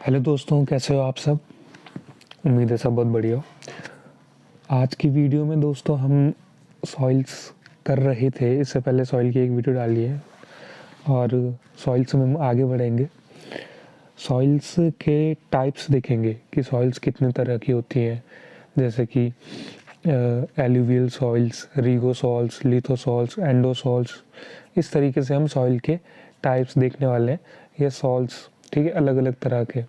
Hello दोस्तों, कैसे हो आप सब। उम्मीद है सब बहुत बढ़िया हो। आज की वीडियो में दोस्तों हम सॉइल्स कर रहे थे। इससे पहले सॉइल की एक वीडियो डाली है और सॉइल्स में हम आगे बढ़ेंगे। सॉइल्स के टाइप्स देखेंगे कि सॉइल्स कितने तरह की होती हैं, जैसे कि एलुवियल सॉइल्स, रिगोसॉल्स, लिथोसॉल्स, एंडोसॉल्स। इस तरीके से हम सॉइल के टाइप्स देखने वाले हैं। ये सॉल्ट्स, ठीक है, अलग अलग तरह के।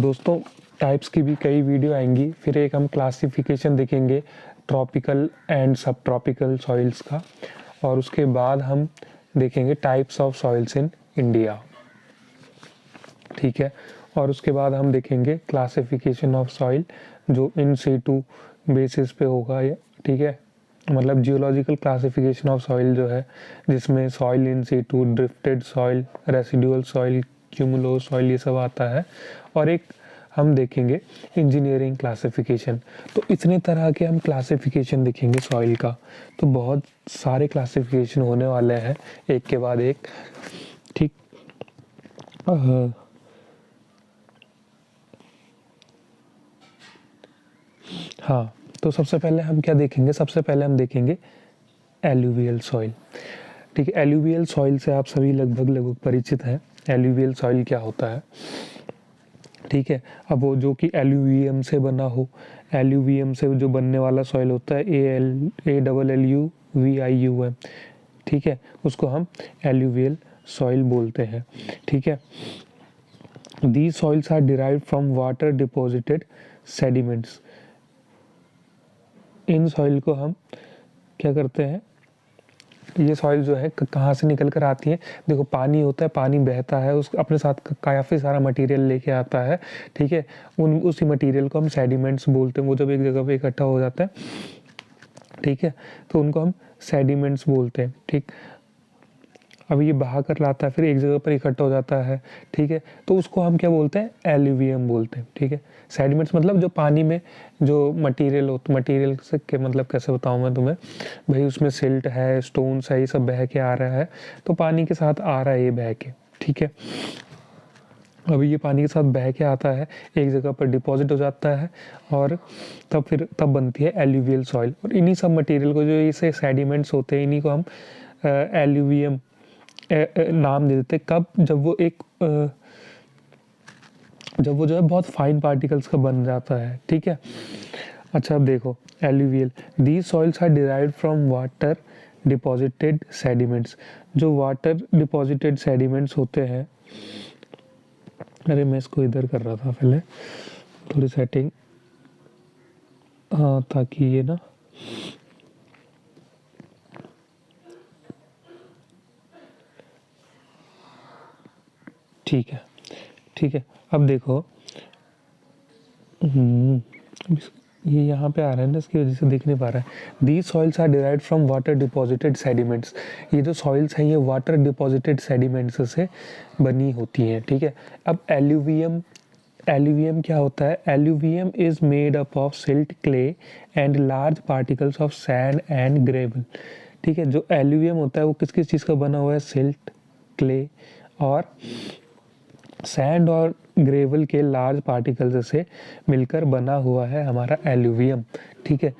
दोस्तों, टाइप्स की भी कई वीडियो आएंगी। फिर एक हम क्लासिफिकेशन देखेंगे ट्रॉपिकल एंड सब ट्रॉपिकल सॉइल्स का, और उसके बाद हम देखेंगे types of soils in India, ठीक है। और उसके बाद हम देखेंगे क्लासिफिकेशन ऑफ सॉइल जो इन सिटू बेसिस पे होगा, ठीक है। मतलब जियोलॉजिकल क्लासिफिकेशन ऑफ सॉइल जो है, जिसमें soil in Situ, drifted soil, residual soil, cumulo soil, ये सब आता है। और एक हम देखेंगे इंजीनियरिंग क्लासिफिकेशन। तो इतने तरह के हम क्लासिफिकेशन देखेंगे सॉइल का। तो बहुत सारे क्लासिफिकेशन होने वाले हैं, एक के बाद एक, ठीक। हाँ, तो सबसे पहले हम क्या देखेंगे, सबसे पहले हम देखेंगे एलुवियल सॉइल, ठीक है। एलुवियल सॉइल से आप सभी लगभग परिचित हैं। एलुवियल सॉइल क्या होता है, ठीक है। अब वो जो कि एलुवियम से बना हो, एलुवियम से जो बनने वाला सॉइल होता है, ALUVIUM, ठीक है, उसको हम एलुवियल सॉइल बोलते हैं, ठीक है। These soils are derived from water deposited sediments. In soil को हम क्या करते हैं, ये सॉइल जो है कहाँ से निकल कर आती है। देखो, पानी होता है, पानी बहता है, उस अपने साथ काफ़ी सारा मटेरियल लेके आता है, ठीक है। उसी मटेरियल को हम सेडिमेंट्स बोलते हैं। वो जब एक जगह पे इकट्ठा हो जाता है, ठीक है, तो उनको हम सेडिमेंट्स बोलते हैं, ठीक। अब ये बहा कर लाता है, फिर एक जगह पर इकट्ठा हो जाता है, ठीक है, तो उसको हम क्या बोलते हैं, एलुवियम बोलते हैं, ठीक है। सेडिमेंट्स मतलब जो पानी में जो मटेरियल हो, मटेरियल से के मतलब कैसे बताऊँ मैं तुम्हें भाई, उसमें सिल्ट है, स्टोन्स है, ये सब बह के आ रहा है, तो पानी के साथ आ रहा है ये बह के, ठीक है। अभी ये पानी के साथ बह के आता है, एक जगह पर डिपॉजिट हो जाता है, और तब बनती है एलुवियल सॉइल। और इन्हीं सब मटेरियल को, जो इसे सेडिमेंट्स होते हैं, इन्हीं को हम एलुवियम नाम दे देते। कब, जब वो जो है बहुत फाइन पार्टिकल्स का बन जाता है, ठीक है। अच्छा, अब देखो alluvial, these soils are derived from water deposited sediments. जो वाटर डिपॉजिटेड सेडिमेंट्स होते हैं, अरे मैं इसको इधर कर रहा था पहले, थोड़ी सेटिंग, हाँ, ताकि ये ना, ठीक है, ठीक है। अब देखो, ये यहाँ पे आ रहा है ना, इसकी वजह से दिख नहीं पा रहा है। These soils are derived from water deposited sediments. ये जो सॉइल्स हैं, ये वाटर डिपॉजिटेड सेडिमेंट्स से बनी होती हैं, ठीक है। अब एलुवियम, एलुवियम क्या होता है, alluvium is made up of silt, clay and large particles of sand and gravel, ठीक है। जो एलुवियम होता है वो किस किस चीज़ का बना हुआ है, सिल्ट, क्ले और सैंड और ग्रेवल के लार्ज पार्टिकल्स से मिलकर बना हुआ है हमारा एलुवियम, ठीक है।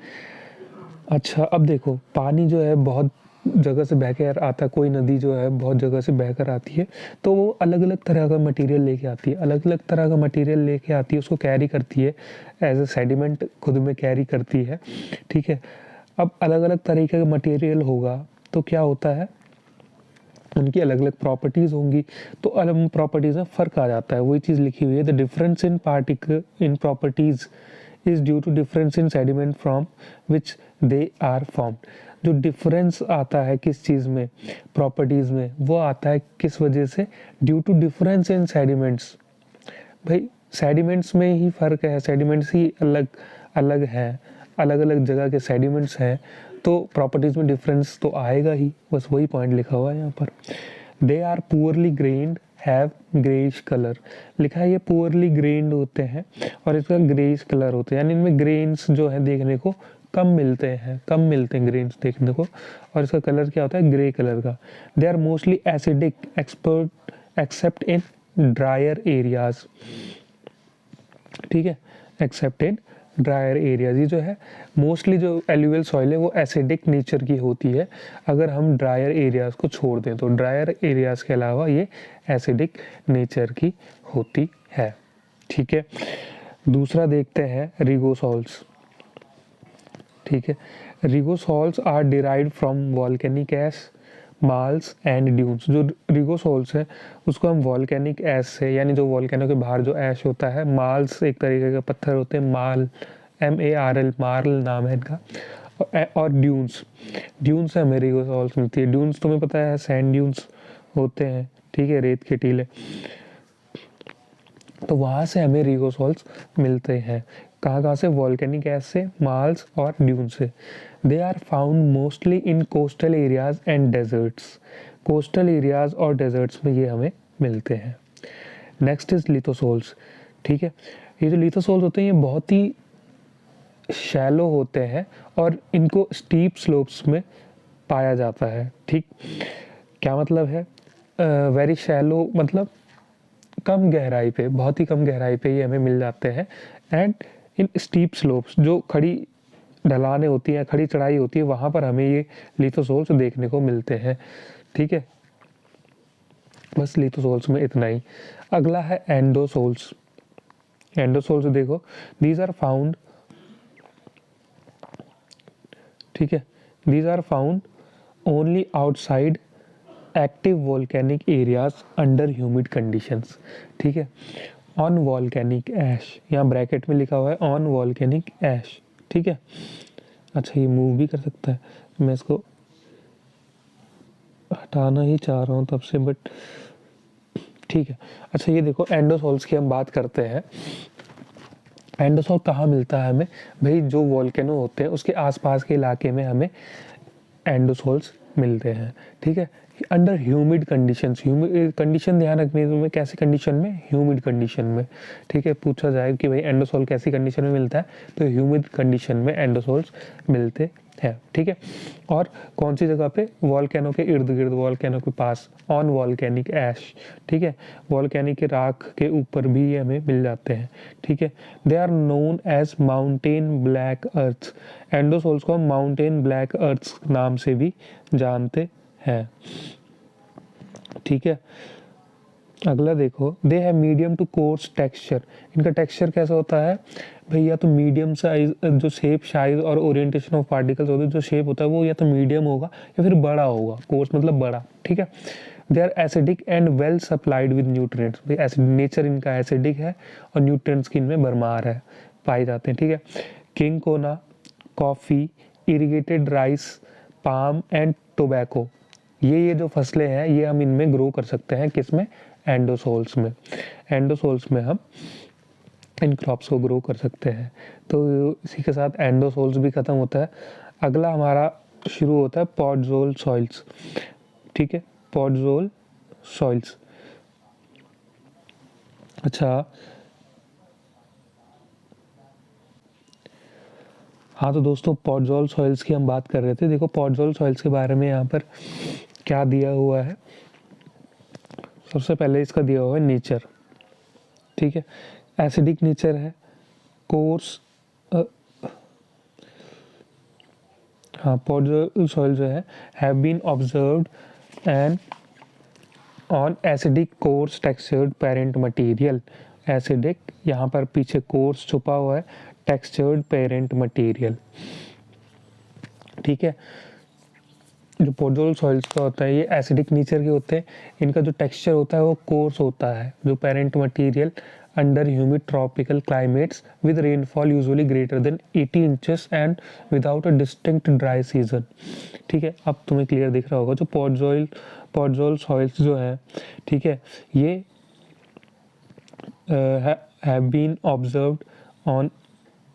अच्छा, अब देखो, पानी जो है बहुत जगह से बहकर आता है, कोई नदी जो है बहुत जगह से बहकर आती है, तो वो अलग अलग तरह का मटेरियल लेके आती है, अलग अलग तरह का मटेरियल लेके आती है, उसको कैरी करती है, एज ए सेडिमेंट खुद में कैरी करती है, ठीक है। अब अलग अलग तरीके का मटेरियल होगा तो क्या होता है, उनकी अलग अलग प्रॉपर्टीज़ होंगी, तो अलग प्रॉपर्टीज़ में फ़र्क आ जाता है। वही चीज़ लिखी हुई है, the difference in particle in properties is due to difference in sediment from which they are formed. जो डिफरेंस आता है किस चीज़ में, प्रॉपर्टीज़ में, वो आता है किस वजह से, due to difference in sediments. भाई, सेडिमेंट्स में ही फ़र्क है, सेडिमेंट्स ही अलग अलग हैं, अलग अलग जगह के सेडिमेंट्स हैं, तो प्रॉपर्टीज़ में डिफरेंस तो आएगा ही, बस वही पॉइंट लिखा हुआ है यहाँ पर। They are poorly grained, have greyish colour, लिखा है ये पुअरली ग्रेन्ड होते हैं और इसका ग्रेइश कलर होते हैं, यानी इनमें ग्रेन्स जो है देखने को कम मिलते हैं, ग्रेन्स देखने को, और इसका कलर क्या होता है, ग्रे कलर का। They are mostly acidic expert except in drier areas, ठीक है, एक्सेप्ट इन ड्रायर एरियाज। ये जो है मोस्टली जो एल्यूवियल सॉइल है वो एसिडिक नेचर की होती है, अगर हम ड्रायर एरियाज को छोड़ दें तो ड्रायर एरियाज के अलावा ये एसिडिक नेचर की होती है, ठीक है। दूसरा देखते हैं रिगोसॉल्स, ठीक है। Regosols are derived from volcanic ash, marls and dunes. जो रिगोसॉल्स है उसको हम वॉल्केनिक ऐश से, यानी जो वॉल्केनो के बाहर जो ऐश होता है, माल्स एक तरीके के पत्थर होते हैं, माल MARL, मार्ल नाम है इनका, और ड्यून्स, ड्यून्स से हमें रिगोसॉल्स मिलती है। ड्यून्स तुम्हें पता है सैंड ड्यून्स होते हैं, ठीक है, रेत के टीले, तो वहाँ से हमें रिगोसॉल्स मिलते हैं। कहाँ से? वॉल्केनिक ऐश से, माल्स और ड्यून से। They are found mostly in coastal areas and deserts. Coastal areas और डेजर्ट्स में ये हमें मिलते हैं। नेक्स्ट इज लिथोसोल्स, ठीक है। ये जो लिथोसोल्स होते हैं ये बहुत ही शैलो होते हैं और इनको स्टीप स्लोप्स में पाया जाता है, ठीक। क्या मतलब है? वेरी शैलो मतलब कम गहराई पे, बहुत ही कम गहराई पे ये हमें मिल जाते हैं। एंड इन स्टीप स्लोप्स, जो खड़ी ढलानें होती हैं, खड़ी चढ़ाई होती है, वहाँ पर हमें ये लिथोसोल्स देखने को मिलते हैं, ठीक है। बस लिथोसोल्स में इतना ही। अगला है एंडोसोल्स। एंडोसोल्स देखो, दीज आर फाउंड, ठीक है, these are found only outside active volcanic areas under humid conditions, ठीक है। ऑन वॉल्केनिक ऐश, यहाँ ब्रैकेट में लिखा हुआ है ऑन वॉल्केनिक ऐश, ठीक है। अच्छा ये मूव भी कर सकता है, मैं इसको हटाना ही चाह रहा हूँ तब से, बट ठीक है। अच्छा ये देखो एंडोसोल्स की हम बात करते हैं। एंडोसोल कहाँ मिलता है हमें? भाई जो वॉल्केनो होते हैं उसके आसपास के इलाके में हमें एंडोसोल्स मिलते हैं, ठीक है। Under humid conditions, humid condition ध्यान रखनी है तुम्हें, कैसी कंडीशन में? ह्यूमिड कंडीशन में, ठीक है। पूछा जाए कि भाई एंडोसोल कैसी कंडीशन में मिलता है, तो ह्यूमिड कंडीशन में एंडोसोल्स मिलते हैं, ठीक है। और कौन सी जगह पे? वॉल्केनो के इर्द गिर्द, वॉल्केनो के पास, ऑन वॉल्केनिक ऐश, ठीक है। वॉल्केनिक के राख के ऊपर भी ये हमें मिल जाते हैं, ठीक है। They are known as mountain black earth. Andosols को हम माउंटेन ब्लैक अर्थ नाम से भी जानते हैं, ठीक है। अगला देखो, they have medium to coarse texture. इनका टेक्सचर कैसा होता है भैया? तो मीडियम साइज, जो शेप, साइज और ओरिएंटेशन ऑफ पार्टिकल्स होते हैं, जो शेप होता है वो या तो मीडियम होगा या फिर बड़ा होगा, कोर्स मतलब बड़ा, ठीक है। They are acidic and well supplied with nutrients. भाई एसिड नेचर इनका एसिडिक है और न्यूट्रिएंट्स की इनमें भरमार है, पाए जाते हैं, ठीक है। किंग कोना, coffee, irrigated rice, palm and tobacco, ये जो फसलें हैं ये हम इनमें ग्रो कर सकते हैं, किसमें? एंडोसोल्स में। एंडोसोल्स में हम इन क्रॉप्स को ग्रो कर सकते हैं। तो इसी के साथ एंडोसोल्स भी ख़त्म होता है। अगला हमारा शुरू होता है पॉडजोल सॉइल्स, ठीक है। पॉडजोल सॉइल्स, अच्छा हाँ, तो दोस्तों पॉडजोल सॉइल्स की हम बात कर रहे थे। देखो पॉडजोल सॉइल्स के बारे में यहाँ पर क्या दिया हुआ है। सबसे पहले इसका दिया हुआ है नेचर, ठीक है। एसिडिक नेचर है, कोर्स, हाँ, पॉडजोल सॉइल जो है have been observed and on acidic coarse textured parent material. Acidic, यहाँ पर पीछे कोर्स छुपा हुआ है, टेक्सचर्ड पेरेंट मटेरियल, ठीक है। जो पॉडजोल सॉइल्स का होता है ये एसिडिक नेचर के होते हैं। इनका जो टेक्सचर होता है वो कोर्स होता है, जो parent material under humid tropical climates with rainfall usually greater than 80 inches and without a distinct dry season, ठीक है। अब तुम्हें क्लियर दिख रहा होगा जो पॉडजोल सॉइल्स जो है, ठीक है, ये have been observed on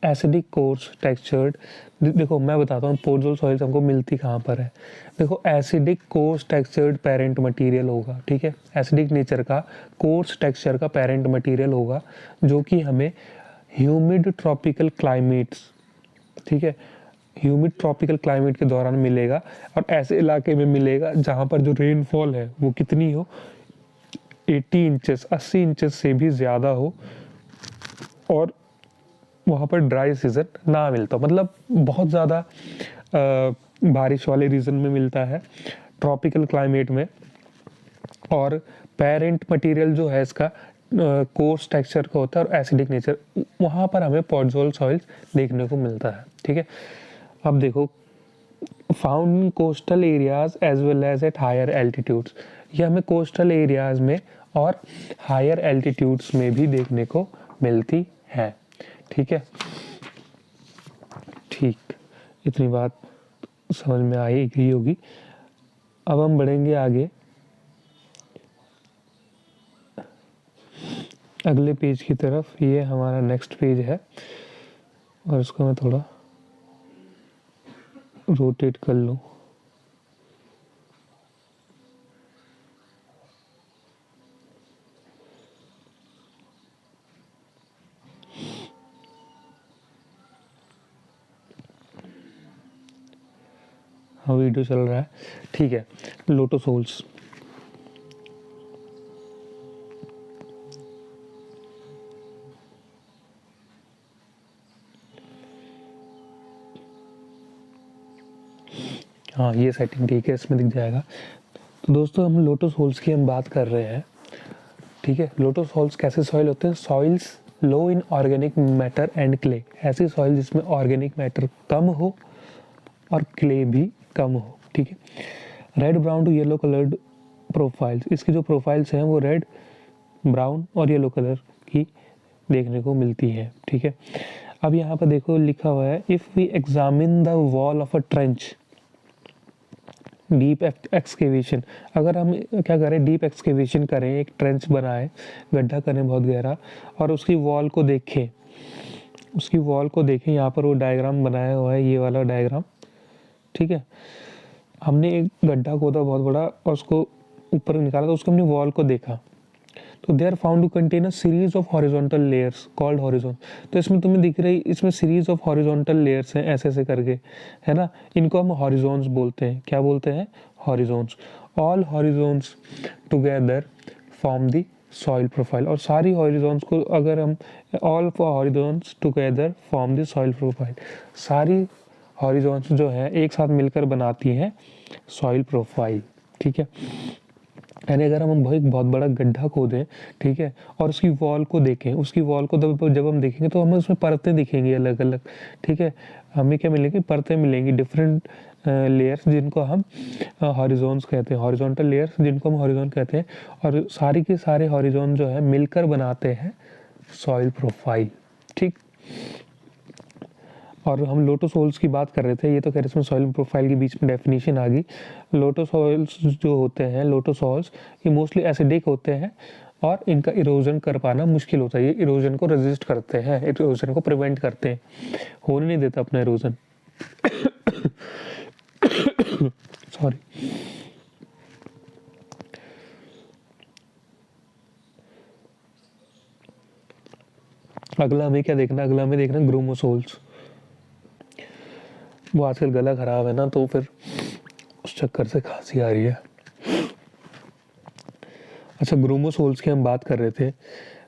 acidic coarse textured. देखो मैं बताता हूँ पॉडजोल सॉइल्स हमको मिलती कहाँ पर है। देखो acidic coarse textured parent material होगा, ठीक है। एसिडिक नेचर का कोर्स टेक्सचर का पेरेंट मटेरियल होगा, जो कि हमें ह्यूमिड ट्रॉपिकल क्लाइमेट्स, ठीक है, ह्यूमिड ट्रॉपिकल क्लाइमेट के दौरान मिलेगा और ऐसे इलाके में मिलेगा जहाँ पर जो रेनफॉल है वो कितनी हो, 80 इंचेस 80 इंचेस से भी ज़्यादा हो और वहाँ पर ड्राई सीजन ना मिलता, मतलब बहुत ज़्यादा बारिश वाले रीजन में मिलता है, ट्रॉपिकल क्लाइमेट में। और पेरेंट मटेरियल जो है इसका कोर्स टेक्सचर का होता है और एसिडिक नेचर, वहाँ पर हमें पॉडजोल सॉइल्स देखने को मिलता है। ठीक है, अब देखो found in coastal areas as well as at higher altitudes, ये हमें कोस्टल एरियाज में और हायर एल्टीट्यूड्स में भी देखने को मिलती है। ठीक है, ठीक, इतनी बात समझ में आई गई होगी। अब हम बढ़ेंगे आगे अगले पेज की तरफ। ये हमारा नेक्स्ट पेज है और इसको मैं थोड़ा रोटेट कर लूँ। हाँ, वीडियो चल रहा है, ठीक है। लोटस होल्स, हाँ ये सेटिंग ठीक है, इसमें दिख जाएगा। तो दोस्तों हम लोटस होल्स की हम बात कर रहे हैं। ठीक है, लोटस होल्स कैसे सॉइल होते हैं? Soils low in organic matter and clay, ऐसी सॉइल जिसमें ऑर्गेनिक मैटर कम हो और क्ले भी कम हो। ठीक है, red brown to yellow coloured profiles, इसकी जो प्रोफाइल्स हैं वो रेड, ब्राउन और येलो कलर की देखने को मिलती है। ठीक है, अब यहाँ पर देखो लिखा हुआ है, if we examine the wall of a trench deep excavation, अगर हम क्या करें, डीप एक्सकेवेशन करें, एक ट्रेंच बनाए, गड्ढा करें बहुत गहरा, और उसकी वॉल को देखें, उसकी वॉल को देखें, यहाँ पर वो डायग्राम बनाया हुआ है, ये वाला डायग्राम। ठीक है, हमने एक गड्ढा खोदा बहुत बड़ा और उसको ऊपर निकाला, तो उसको हमने वॉल को देखा, तो they are found to contain a series of horizontal layers called horizon. तो इसमें तुम्हें दिख रही, इसमें सीरीज ऑफ हॉरिजॉन्टल लेयर्स हैं ऐसे ऐसे करके, है ना, इनको हम हॉरिजॉन्स बोलते हैं। क्या बोलते हैं? Horizons. All horizons together form the soil profile, और सारी हॉरिजॉन्स को अगर हम, all horizons together form the soil profile, सारी हॉरिजॉन्स जो है एक साथ मिलकर बनाती हैं सॉइल प्रोफाइल। ठीक है, यानी अगर हम बहुत बड़ा गड्ढा खोदें, ठीक है, और उसकी वॉल को देखें, उसकी वॉल को जब हम देखेंगे तो हमें उसमें परतें दिखेंगी अलग अलग। ठीक है, हमें क्या मिलेंगी? परतें मिलेंगी, डिफरेंट लेयर्स जिनको हम हॉरिजॉन्स कहते हैं, हॉरिजॉन्टल लेयर्स जिनको हम हॉरिजॉन कहते हैं, और सारी के सारे हॉरिजॉन जो है मिलकर बनाते हैं सॉइल प्रोफाइल। ठीक, और हम लोटस होल्स की बात कर रहे थे, ये तो कह रहे इसमें सॉइल प्रोफाइल के बीच में डेफिनेशन आ गई। लोटस होल्स जो होते हैं, लोटस होल्स, ये मोस्टली एसिडिक होते हैं और इनका इरोजन कर पाना मुश्किल होता है। ये इरोजन को रेजिस्ट करते हैं, इरोजन को प्रिवेंट करते हैं, होने नहीं देता अपना इरोजन। सॉरी। अगला हमें क्या देखना? अगला हमें देखना ग्रोमोसोल्स। वो आजकल गला खराब है ना, तो फिर उस चक्कर से खांसी आ रही है। अच्छा, ग्रोमोसोल्स की हम बात कर रहे थे।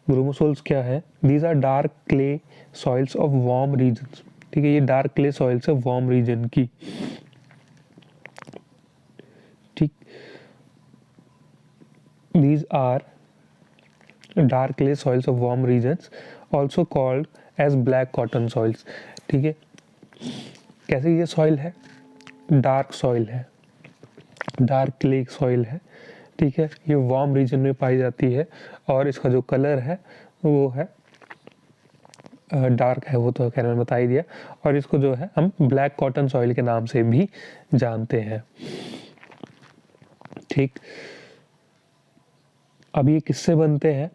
ग्रोमोसोल्स क्या है? These are dark clay soils of warm regions. ठीक है, ये डार्क क्ले सॉइल्स है वार्म रीजन की। ठीक, these are dark clay soils of warm regions also called as black cotton soils. ठीक है, कैसे ये सॉइल है? डार्क सॉइल है, डार्क क्ले सॉइल है। ठीक है, ये वार्म रीजन में पाई जाती है और इसका जो कलर है वो है डार्क है, वो तो खैर मैंने बता ही दिया। और इसको जो है हम ब्लैक कॉटन सॉइल के नाम से भी जानते हैं। ठीक, अब ये किससे बनते हैं?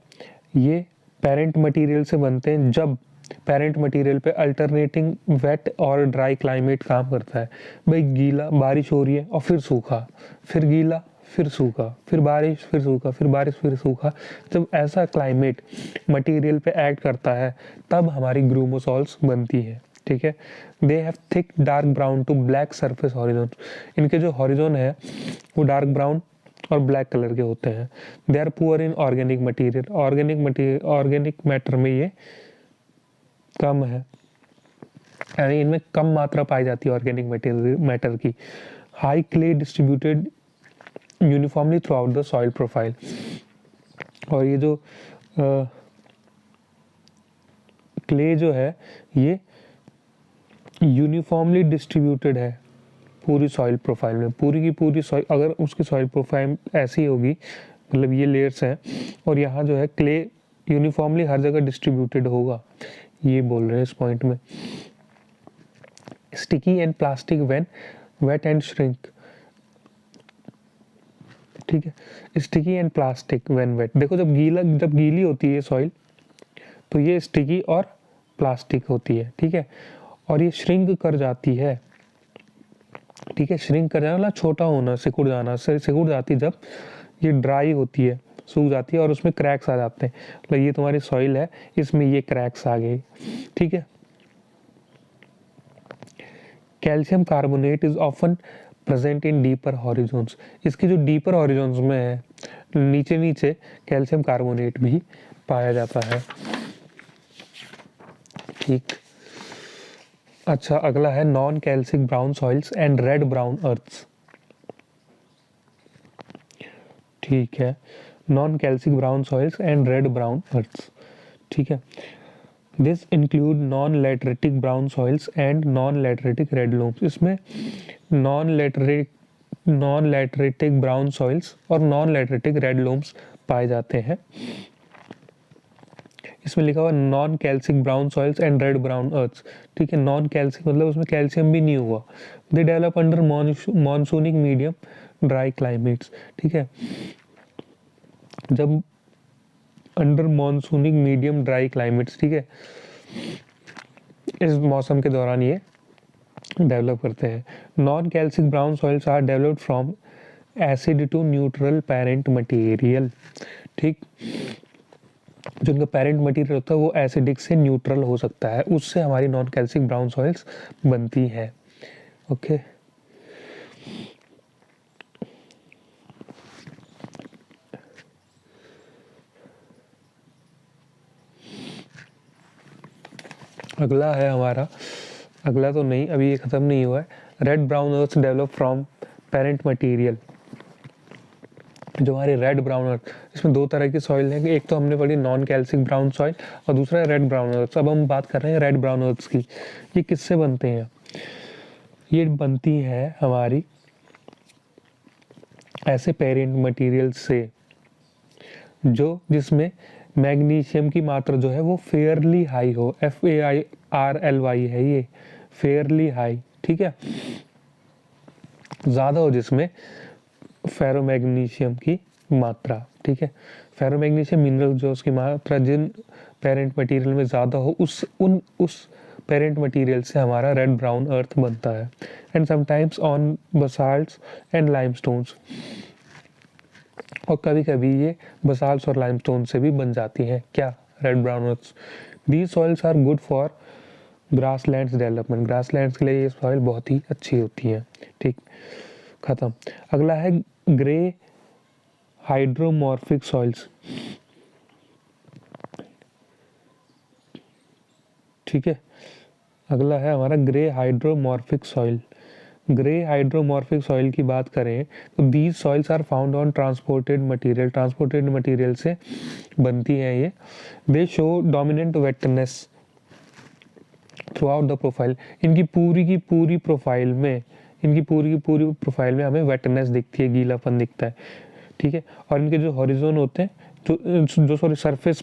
ये पेरेंट मटेरियल से बनते हैं, जब पेरेंट मटेरियल पे अल्टरनेटिंग वेट और ड्राई क्लाइमेट काम करता है। भाई गीला, बारिश हो रही है और फिर सूखा, फिर गीला, फिर सूखा, फिर बारिश, फिर सूखा, फिर बारिश, फिर सूखा। जब ऐसा क्लाइमेट मटेरियल पे एक्ट करता है तब हमारी ग्रोमोसोल्स बनती है। ठीक है, they have thick dark brown to black surface horizon. इनके जो हॉरिजॉन है वो डार्क ब्राउन और ब्लैक कलर के होते हैं। They are poor in organic material, organic matter में ये कम है, यानी इनमें कम मात्रा पाई जाती है ऑर्गेनिक मैटर की। High clay distributed uniformly through out the soil profile, और ये जो क्ले जो है ये यूनिफॉर्मली डिस्ट्रीब्यूटेड है पूरी सॉइल प्रोफाइल में। पूरी की पूरी सॉइल, अगर उसकी सॉइल प्रोफाइल ऐसी होगी, मतलब ये लेयर्स हैं और यहाँ जो है क्ले यूनिफॉर्मली हर जगह डिस्ट्रीब्यूटेड होगा, ये बोल रहे हैं इस पॉइंट में। Sticky and plastic when wet and shrink, ठीक है। Sticky and plastic when wet, देखो जब गीली होती है सॉइल तो ये स्टिकी और प्लास्टिक होती है, ठीक है। और ये श्रिंक कर जाती है, ठीक है। श्रिंक कर जाना मतलब छोटा होना, सिकुड़ जाना, सिकुड़ जाती जब ये ड्राई होती है, सूख जाती है और उसमें क्रैक्स आ जाते हैं। मतलब ये तुम्हारी सॉइल है, इसमें ये क्रैक्स आ गए, ठीक है। Calcium carbonate is often present in deeper horizons, इसकी जो डीपर हॉरिजोन्स में है नीचे नीचे कैल्शियम कार्बोनेट भी पाया जाता है, ठीक। अच्छा, अगला है non calcic brown soils and red brown earths, ठीक है। Non calcic brown soils and red brown earths, ठीक है। This include non lateritic brown soils and non lateritic red loams, इसमें नॉन लैटरेटिक ब्राउन सॉइल्स और non lateritic red loams पाए जाते हैं। इसमें लिखा हुआ non calcic brown soils and red brown earths, ठीक है। नॉन कैल्सिक मतलब उसमें कैल्शियम भी नहीं हुआ। They develop under monsoonic medium dry climates, ठीक है। जब under monsoonic medium dry climates, ठीक है, इस मौसम के दौरान ये डेवलप करते हैं। Non calcic brown soils are developed from acid to neutral parent material, ठीक। जो उनका पेरेंट मटेरियल होता है वो एसिडिक से न्यूट्रल हो सकता है, उससे हमारी नॉन कैल्सिक ब्राउन सॉइल्स बनती है, ओके। अगला है हमारा, अगला तो नहीं, अभी ये खत्म नहीं हुआ है। Red brown earth develop from parent material, जो हमारे रेड ब्राउन अर्थ, इसमें दो तरह की सॉइल है, एक तो हमने पढ़ी नॉन कैल्सिक ब्राउन सॉइल और दूसरा है रेड ब्राउन अर्थ। अब हम बात कर रहे हैं रेड ब्राउन अर्थ की। ये किससे बनते हैं? ये बनती है हमारी ऐसे पेरेंट मटेरियल से जिसमें मैग्नीशियम की मात्रा जो है वो फेयरली हाई हो, FAIRLY है ये, फेयरली हाई, ठीक है, ज़्यादा हो जिसमें फेरोमैग्नीशियम की मात्रा, ठीक है। फेरोमैग्नीशियम मिनरल जो उसकी मात्रा जिन पेरेंट मटेरियल में ज़्यादा हो उस पेरेंट मटेरियल से हमारा रेड ब्राउन अर्थ बनता है। And sometimes on basalts and limestones, और कभी कभी ये बसाल्ट्स और लाइमस्टोन से भी बन जाती हैं क्या, red brown earth. These soils are good for grasslands development, grasslands के लिए ये सॉइल बहुत ही अच्छी होती है, ठीक। खत्म। अगला है ग्रे हाइड्रोमॉर्फिक सॉइल्स, ठीक है। अगला है हमारा grey hydromorphic soil. Grey hydromorphic soil की बात करें तो these soils are found on transported material से बनती हैं ये। They show dominant wetness throughout the profile, इनकी पूरी की पूरी प्रोफाइल में हमें वेटनेस दिखती है, गीलापन दिखता है, ठीक है। और इनके जो हॉरिजोन होते हैं, जो सॉरी सरफेस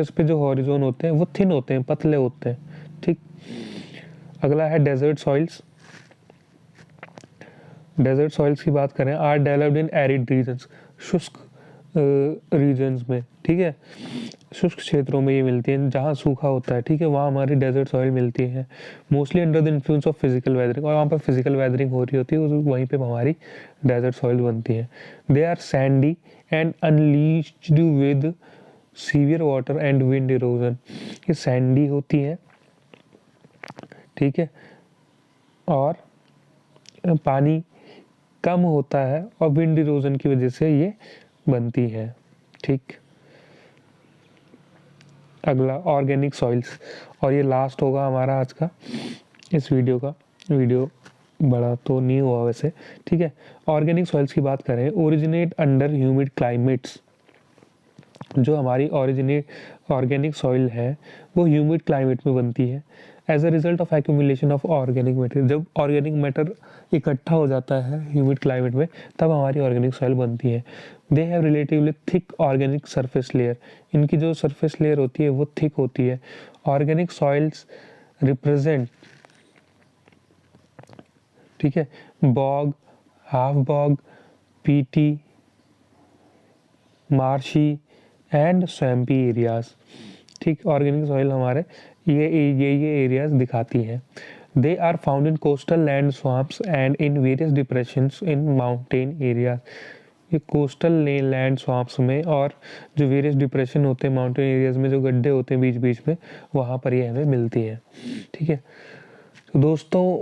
पे जो हॉरिजोन होते हैं वो थिन होते हैं, पतले होते हैं, ठीक। अगला है डेजर्ट सॉइल्स। डेजर्ट सॉइल्स की बात करें, are developed in arid regions, शुष्क रीजन्स में, ठीक है, शुष्क क्षेत्रों में ये मिलती हैं, जहाँ सूखा होता है, ठीक है, वहाँ हमारी डेजर्ट सॉइल मिलती है। Mostly under the influence of physical weathering, और वहाँ पर फिजिकल वेदरिंग हो रही होती है, वहीं पे हमारी डेजर्ट सॉइल बनती है। They are sandy and unleached with severe water and wind erosion, ये सैंडी होती हैं, ठीक है, और पानी कम होता है और विंड इरोजन की वजह से ये बनती है। ठीक, अगला ऑर्गेनिक सॉइल्स, और ये लास्ट होगा हमारा आज का इस वीडियो का। वीडियो बड़ा तो नहीं हुआ वैसे, ठीक है। ऑर्गेनिक सॉइल्स की बात करें, ओरिजिनेट अंडर ह्यूमिड क्लाइमेट्स। जो हमारी ऑर्गेनिक सॉइल है वो ह्यूमिड क्लाइमेट में बनती है as a result of accumulation of organic matter. जब ऑर्गेनिक मैटर इकट्ठा हो जाता है ह्यूमिड क्लाइमेट में, तब हमारी ऑर्गेनिक सॉइल बनती है। They have relatively thick organic surface layer. इनकी जो सरफेस लेयर होती है वो थिक होती है। ऑर्गेनिक सॉइल्स रिप्रेजेंट, ठीक है, bog, half bog, peaty, marshy and swampy areas. ठीक, ऑर्गेनिक सॉइल हमारे ये एरियाज दिखाती हैं। They are found in coastal land swamps and in various depressions in mountain areas. ये कोस्टल लैंड स्वैम्प्स में और जो वेरियस डिप्रेशन होते हैं माउंटेन एरियाज में, जो गड्ढे होते हैं बीच बीच में, वहाँ पर ये हमें मिलती है। ठीक है, तो दोस्तों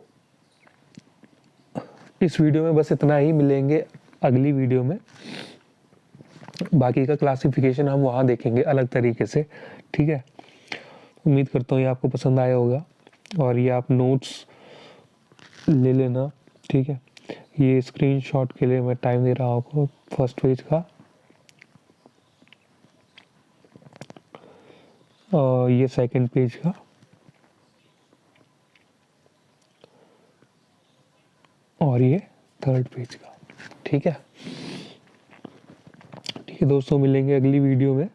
इस वीडियो में बस इतना ही। मिलेंगे अगली वीडियो में, बाकी का क्लासिफिकेशन हम वहाँ देखेंगे अलग तरीके से। ठीक है, उम्मीद करता हूँ ये आपको पसंद आया होगा और ये आप नोट्स ले लेना। ठीक है, ये स्क्रीनशॉट के लिए मैं टाइम दे रहा हूँ आपको फर्स्ट पेज का, और ये सेकंड पेज का, और ये थर्ड पेज का। ठीक है, ठीक है दोस्तों, मिलेंगे अगली वीडियो में।